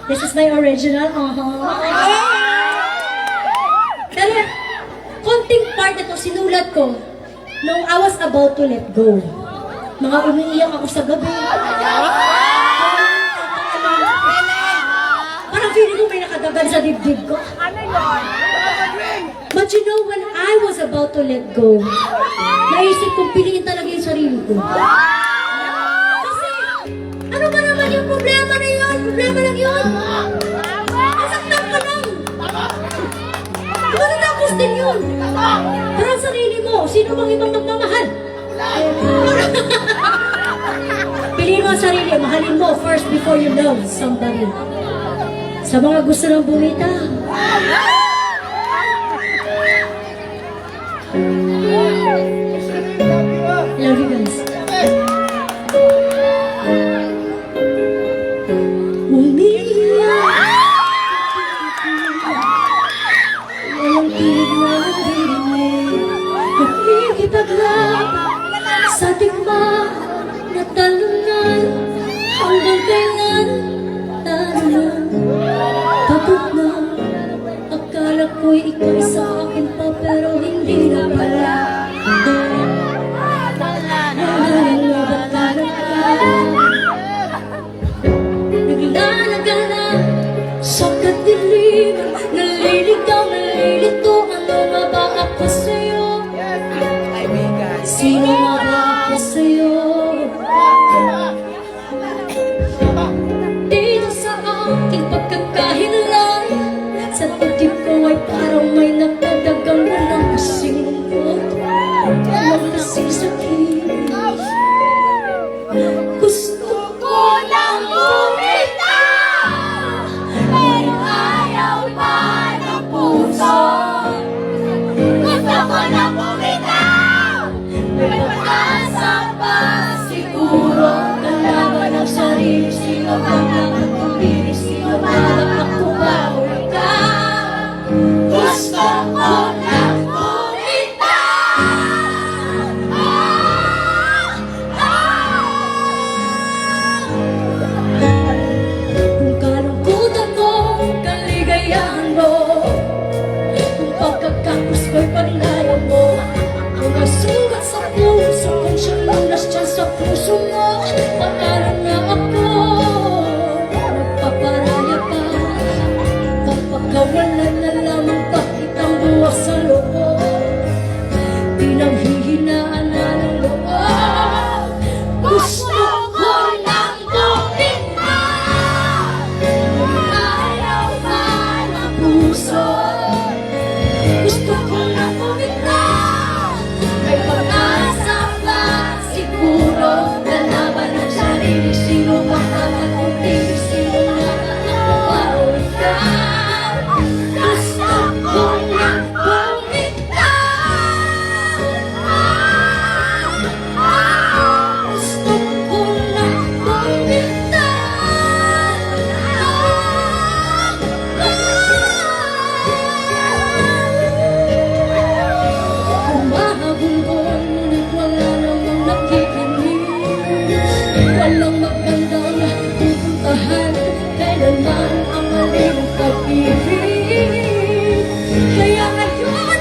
This is my original. Pero, konting part na to, sinulat ko nung I was about to let go. Mga umiiyak ako sa gabi. Parang feeling ko may nakadagan sa dibdib ko. But you know, when I was about to let go, naisip kong piliin talaga yung sarili ko. Kasi, ano ba naman yung problema na yun? Problema lang yun. Nasaktan ka lang. Diba natapos din yun? Parang sarili mo, sino bang ibang magmamahal? Piliin mo ang sarili, mahalin mo first before you love somebody. Sa mga gusto ng bumita. Love you guys. Umiiyak. Walang tinig na narinig. Nakikipaglaban sa digma na talunan. Hanggang kailan talunan. Tapos na. Akala ko'y ika'y sa akin pa, pero hindi na pala. Naglalagala sa kadiliman, naliligaw, nalilito. Ano nga ba ako sa'yo? Sino nga ba ako sa'yo? Dito sa aking pagkakahinlay, sa titip ko ay parang may nakadagang walang kasing lungkot, walang kasing sakit. Gusto ko lang bumitaw, pero ayaw pa ng puso. Gusto ko lang bumitaw, may pag-asa pa siguro. Kalaban ang sarili, sino ba ang pumili, sino ba ako ba o ikaw? Gusto ko lang kung kalungkutan mo, kaligayahan mo, kung pagkakapos ko'y paglayo mo, kung masugat sa puso, kung siyang lunas dyan sa puso mo, paalam na ako, nagpaparaya ka, papakawalan na lamang bakit ang buwak sa loob, pinanghihinaan na ng loob. Gusto ko lang bumitaw, ayaw pa ng puso. Gusto ko lang bumitaw, may pag-asa pa siguro. Lalaban ang sarili, sino ba kakatupili, sino nga ako ba o ikaw? Gusto ko lang bumitaw, gusto ko lang bumitaw. Umahabulbon, ngunit wala namang nakikinig. Walang magandang pupuntahan, kailanman ang maling pag-ibig. Kaya ngayon